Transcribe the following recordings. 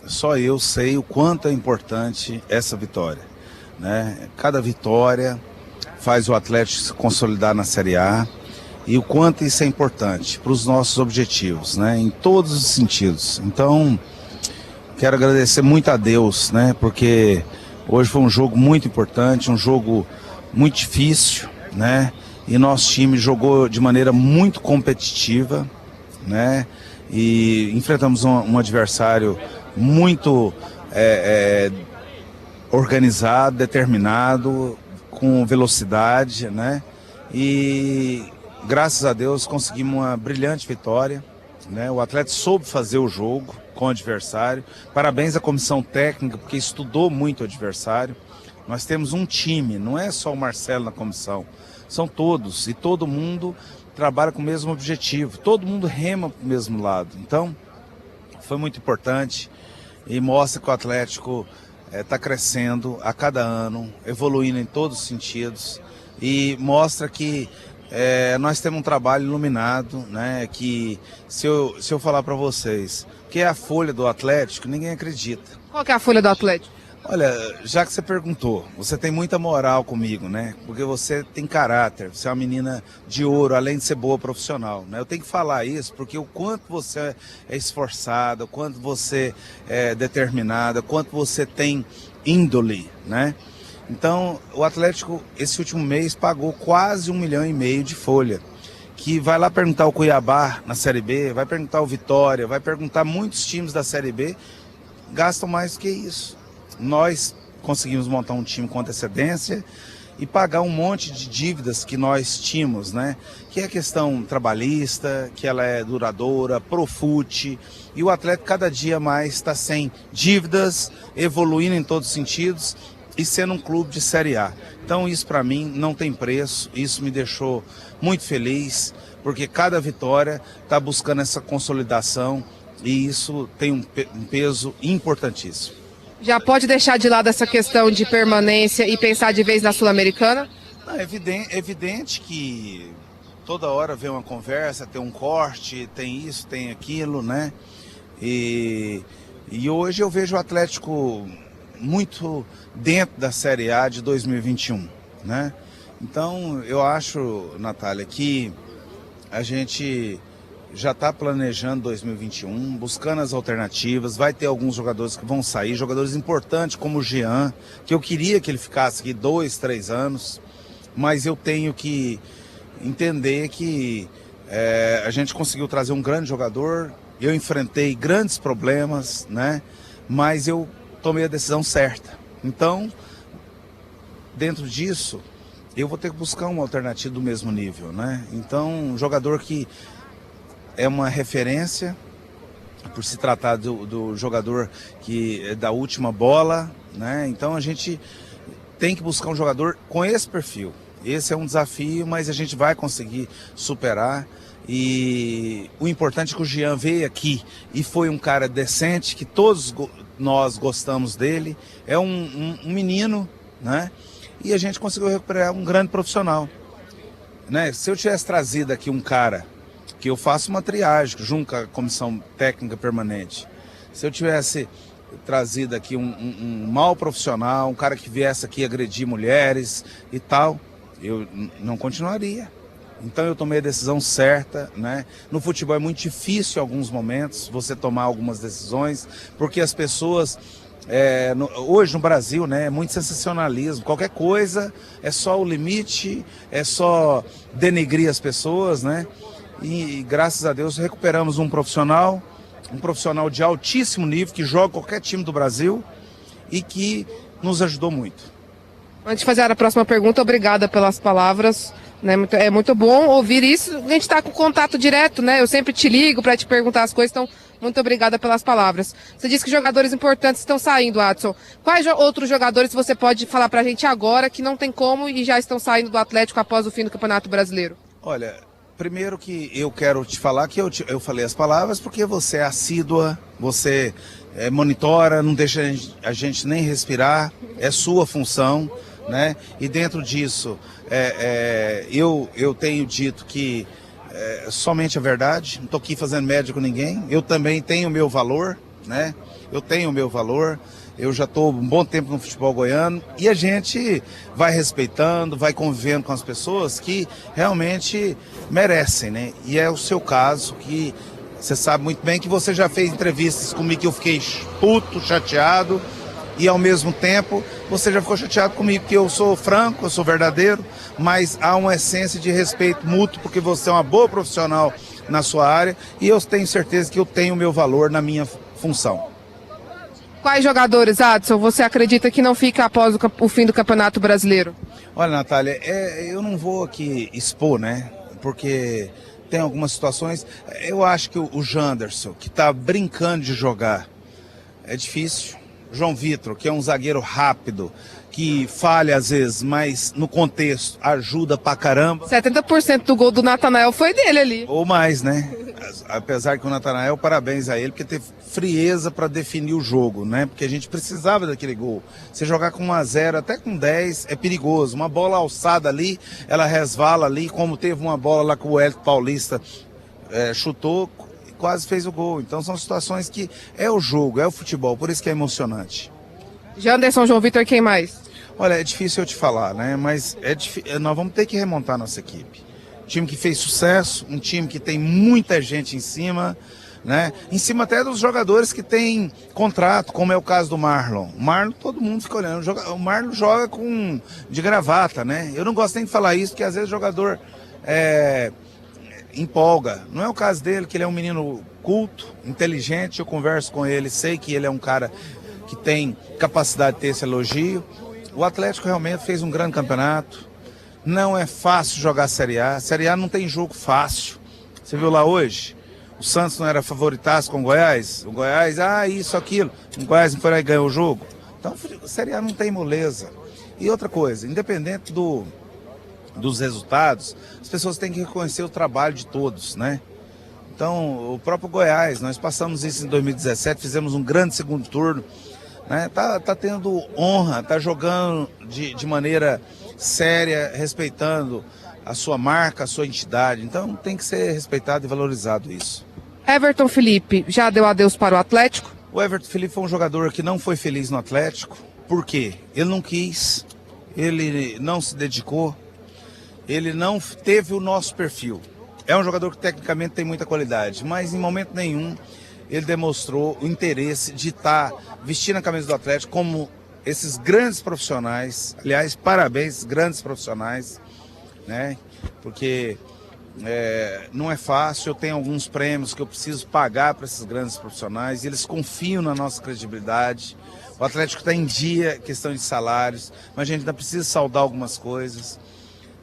Só eu sei o quanto é importante essa vitória, né? Cada vitória faz o Atlético se consolidar na Série A e o quanto isso é importante para os nossos objetivos, né? Em todos os sentidos. Então, quero agradecer muito a Deus, né? Porque hoje foi um jogo muito importante, um jogo muito difícil, né? E nosso time jogou de maneira muito competitiva, né? E enfrentamos um adversário muito organizado, determinado, com velocidade, né? E graças a Deus conseguimos uma brilhante vitória, né? O Atlético soube fazer o jogo com o adversário. Parabéns à comissão técnica, porque estudou muito o adversário. Nós temos um time, não é só o Marcelo na comissão, são todos, e todo mundo trabalha com o mesmo objetivo, todo mundo rema para o mesmo lado. Então, foi muito importante e mostra que o Atlético está crescendo a cada ano, evoluindo em todos os sentidos, e mostra que nós temos um trabalho iluminado, né? Que se eu falar para vocês que é a folha do Atlético, ninguém acredita. Qual que é a folha do Atlético? Olha, já que você perguntou, você tem muita moral comigo, né? Porque você tem caráter, você é uma menina de ouro, além de ser boa profissional, né? Eu tenho que falar isso porque o quanto você é esforçada, o quanto você é determinada, o quanto você tem índole, né? Então, o Atlético, esse último mês, pagou quase 1,5 milhão de folha. Que vai lá perguntar o Cuiabá na Série B, vai perguntar o Vitória, vai perguntar muitos times da Série B, gastam mais do que isso. Nós conseguimos montar um time com antecedência e pagar um monte de dívidas que nós tínhamos, né? Que é a questão trabalhista, que ela é duradoura, Profut, e o Atlético cada dia mais está sem dívidas, evoluindo em todos os sentidos e sendo um clube de Série A. Então isso para mim não tem preço, isso me deixou muito feliz, porque cada vitória está buscando essa consolidação e isso tem um peso importantíssimo. Já pode deixar de lado essa questão de permanência e pensar de vez na Sul-Americana? É evidente que toda hora vem uma conversa, tem um corte, tem isso, tem aquilo, né? E hoje eu vejo o Atlético muito dentro da Série A de 2021, né? Então eu acho, Natália, que a gente já está planejando 2021, buscando as alternativas, vai ter alguns jogadores que vão sair, jogadores importantes como o Jean, que eu queria que ele ficasse aqui 2, 3 anos, mas eu tenho que entender que a gente conseguiu trazer um grande jogador, eu enfrentei grandes problemas, né? Mas eu tomei a decisão certa. Então, dentro disso, eu vou ter que buscar uma alternativa do mesmo nível, né? Então, um jogador que é uma referência, por se tratar do jogador que é da última bola, né? Então a gente tem que buscar um jogador com esse perfil. Esse é um desafio, mas a gente vai conseguir superar. E o importante é que o Jean veio aqui e foi um cara decente, que todos nós gostamos dele. É um menino, né? E a gente conseguiu recuperar um grande profissional, né? Se eu tivesse trazido aqui um cara que eu faço uma triagem junto com a comissão técnica permanente. Se eu tivesse trazido aqui um mau profissional, um cara que viesse aqui agredir mulheres e tal, eu não continuaria. Então eu tomei a decisão certa, né? No futebol é muito difícil em alguns momentos você tomar algumas decisões, porque as pessoas, hoje no Brasil, né, é muito sensacionalismo, qualquer coisa é só o limite, é só denegrir as pessoas, né? E graças a Deus recuperamos um profissional de altíssimo nível, que joga qualquer time do Brasil e que nos ajudou muito. Antes de fazer a próxima pergunta, obrigada pelas palavras, né? É muito bom ouvir isso, a gente está com contato direto, né? Eu sempre te ligo para te perguntar as coisas, então muito obrigada pelas palavras. Você disse que jogadores importantes estão saindo, Adson. Quais outros jogadores você pode falar para a gente agora que não tem como e já estão saindo do Atlético após o fim do Campeonato Brasileiro? Olha, primeiro que eu quero te falar que eu falei as palavras porque você é assídua, você monitora, não deixa a gente nem respirar, é sua função, né? E dentro disso, eu tenho dito que somente a verdade, não estou aqui fazendo média com ninguém, eu também tenho o meu valor, né? eu tenho o meu valor, eu já estou um bom tempo no futebol goiano e a gente vai respeitando, vai convivendo com as pessoas que realmente merecem, né? E é o seu caso, que você sabe muito bem que você já fez entrevistas comigo que eu fiquei puto, chateado, e ao mesmo tempo você já ficou chateado comigo, que eu sou franco, eu sou verdadeiro, mas há uma essência de respeito mútuo, porque você é uma boa profissional na sua área e eu tenho certeza que eu tenho o meu valor na minha função. Quais jogadores, Adson, você acredita que não fica após o fim do Campeonato Brasileiro? Olha, Natália, eu não vou aqui expor, né? Porque tem algumas situações. Eu acho que o Janderson, que está brincando de jogar, é difícil. João Vitor, que é um zagueiro rápido, que falha às vezes, mas no contexto ajuda pra caramba. 70% do gol do Natanael foi dele ali. Ou mais, né? Apesar que o Natanael, parabéns a ele, porque teve frieza para definir o jogo, né? Porque a gente precisava daquele gol. Você jogar com 1-0, até com 10, é perigoso. Uma bola alçada ali, ela resvala ali, como teve uma bola lá que o Hélio Paulista chutou, quase fez o gol. Então são situações que é o jogo, é o futebol, por isso que é emocionante. Janderson, João Vitor, quem mais? Olha, é difícil eu te falar, né? Mas nós vamos ter que remontar nossa equipe. Um time que fez sucesso, um time que tem muita gente em cima, né? Em cima até dos jogadores que têm contrato, como é o caso do Marlon. O Marlon, todo mundo fica olhando. O Marlon joga de gravata, né? Eu não gosto nem de falar isso, porque às vezes o jogador empolga. Não é o caso dele, que ele é um menino culto, inteligente. Eu converso com ele, sei que ele é um cara que tem capacidade de ter esse elogio. O Atlético realmente fez um grande campeonato. Não é fácil jogar Série A. Série A não tem jogo fácil. Você viu lá hoje? O Santos não era favoritaço com o Goiás? O Goiás, isso, aquilo. O Goiás não foi lá e ganhou o jogo. Então, a Série A não tem moleza. E outra coisa, independente dos resultados, as pessoas têm que reconhecer o trabalho de todos, né? Então, o próprio Goiás, nós passamos isso em 2017, fizemos um grande segundo turno, né? Tá tendo honra, tá jogando de maneira séria, respeitando a sua marca, a sua entidade. Então tem que ser respeitado e valorizado isso. Everton Felipe já deu adeus para o Atlético? O Everton Felipe foi um jogador que não foi feliz no Atlético. Por quê? Ele não quis, ele não se dedicou, ele não teve o nosso perfil. É um jogador que tecnicamente tem muita qualidade, mas em momento nenhum ele demonstrou o interesse de estar vestindo a camisa do Atlético como esses grandes profissionais. Aliás, parabéns, grandes profissionais, né? Porque não é fácil, eu tenho alguns prêmios que eu preciso pagar para esses grandes profissionais, e eles confiam na nossa credibilidade. O Atlético está em dia, questão de salários, mas a gente ainda precisa saldar algumas coisas.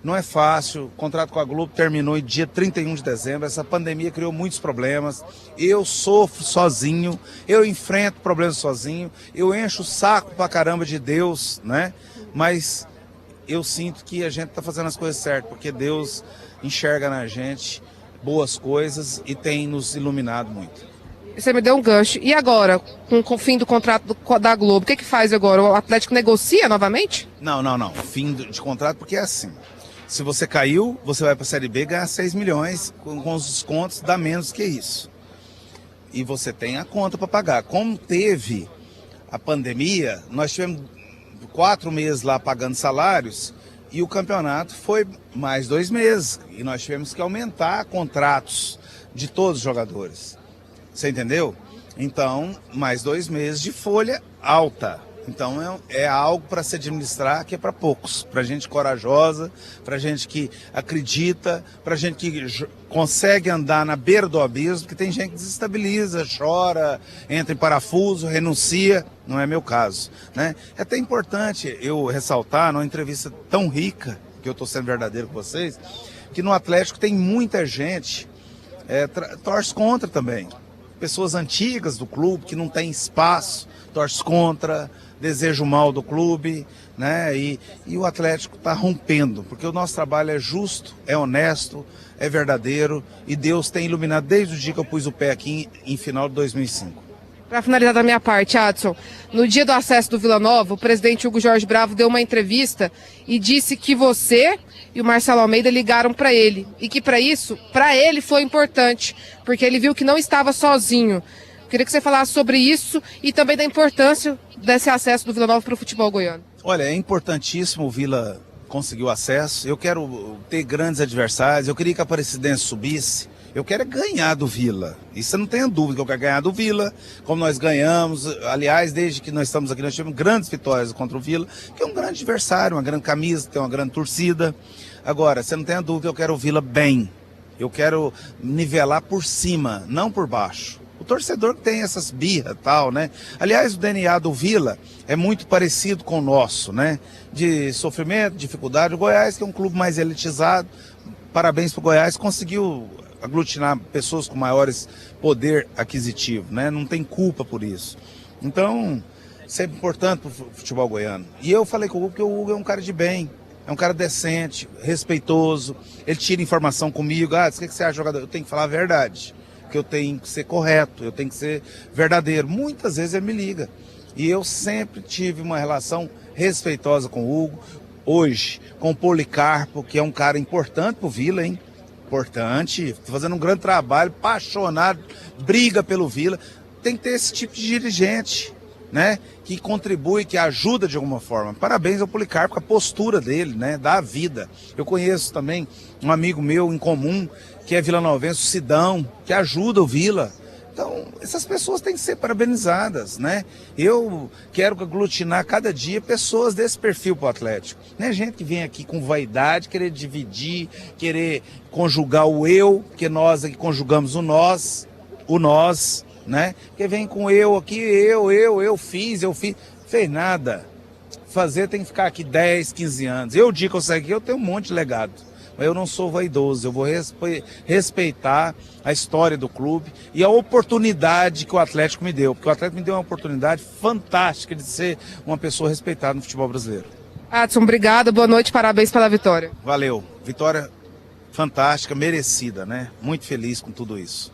Não é fácil, o contrato com a Globo terminou em dia 31 de dezembro, essa pandemia criou muitos problemas, eu sofro sozinho, eu enfrento problemas sozinho, eu encho o saco pra caramba de Deus, né? Mas eu sinto que a gente tá fazendo as coisas certas, porque Deus enxerga na gente boas coisas e tem nos iluminado muito. Você me deu um gancho. E agora, com o fim do contrato da Globo, o que faz agora? O Atlético negocia novamente? Não. Fim de contrato, porque é assim. Se você caiu, você vai para a Série B ganhar 6 milhões, com os descontos dá menos que isso. E você tem a conta para pagar. Como teve a pandemia, nós tivemos 4 meses lá pagando salários e o campeonato foi mais 2 meses. E nós tivemos que aumentar contratos de todos os jogadores. Você entendeu? Então, mais 2 meses de folha alta. Então é algo para se administrar que é para poucos, para gente corajosa, para gente que acredita, para gente que consegue andar na beira do abismo, porque tem gente que desestabiliza, chora, entra em parafuso, renuncia, não é meu caso, né? É até importante eu ressaltar, numa entrevista tão rica, que eu estou sendo verdadeiro com vocês, que no Atlético tem muita gente, torce contra também. Pessoas antigas do clube, que não tem espaço, torce contra, deseja o mal do clube, né? E o Atlético está rompendo, porque o nosso trabalho é justo, é honesto, é verdadeiro, e Deus tem iluminado desde o dia que eu pus o pé aqui em final de 2005. Para finalizar da minha parte, Adson, no dia do acesso do Vila Nova, o presidente Hugo Jorge Bravo deu uma entrevista e disse que você e o Marcelo Almeida ligaram para ele, e que para isso, para ele foi importante, porque ele viu que não estava sozinho. Queria que você falasse sobre isso e também da importância desse acesso do Vila Nova para o futebol goiano. Olha, é importantíssimo o Vila conseguir o acesso. Eu quero ter grandes adversários, eu queria que a Aparecidense subisse. Eu quero é ganhar do Vila. Isso eu não tenho dúvida que eu quero ganhar do Vila, como nós ganhamos. Aliás, desde que nós estamos aqui, nós tivemos grandes vitórias contra o Vila, que é um grande adversário, uma grande camisa, tem uma grande torcida. Agora, você não tem dúvida que eu quero o Vila bem. Eu quero nivelar por cima, não por baixo. O torcedor que tem essas birras e tal, né? Aliás, o DNA do Vila é muito parecido com o nosso, né? De sofrimento, dificuldade. O Goiás, que é um clube mais elitizado, parabéns pro Goiás, conseguiu aglutinar pessoas com maiores poder aquisitivo, né? Não tem culpa por isso. Então, isso é importante pro futebol goiano. E eu falei com o Hugo que o Hugo é um cara de bem, é um cara decente, respeitoso, ele tira informação comigo, o que você acha, jogador? Eu tenho que falar a verdade, porque eu tenho que ser correto, eu tenho que ser verdadeiro. Muitas vezes ele me liga. E eu sempre tive uma relação respeitosa com o Hugo. Hoje, com o Policarpo, que é um cara importante pro Vila, hein? Importante, fazendo um grande trabalho, apaixonado, briga pelo Vila. Tem que ter esse tipo de dirigente, né? Que contribui, que ajuda de alguma forma. Parabéns ao Policarpo com a postura dele, né? Da vida. Eu conheço também um amigo meu em comum, que é vilanovense, o Sidão, que ajuda o Vila. Então, essas pessoas têm que ser parabenizadas, né? Eu quero aglutinar cada dia pessoas desse perfil para o Atlético. Não é gente que vem aqui com vaidade, querer dividir, querer conjugar o eu, porque nós aqui conjugamos o nós, né? Que vem com eu aqui, eu fiz. Fez nada. Fazer tem que ficar aqui 10, 15 anos. Eu digo que eu saio aqui, eu tenho um monte de legado. Mas eu não sou vaidoso, eu vou respeitar a história do clube e a oportunidade que o Atlético me deu. Porque o Atlético me deu uma oportunidade fantástica de ser uma pessoa respeitada no futebol brasileiro. Adson, obrigado, boa noite, parabéns pela vitória. Valeu, vitória fantástica, merecida, né? Muito feliz com tudo isso.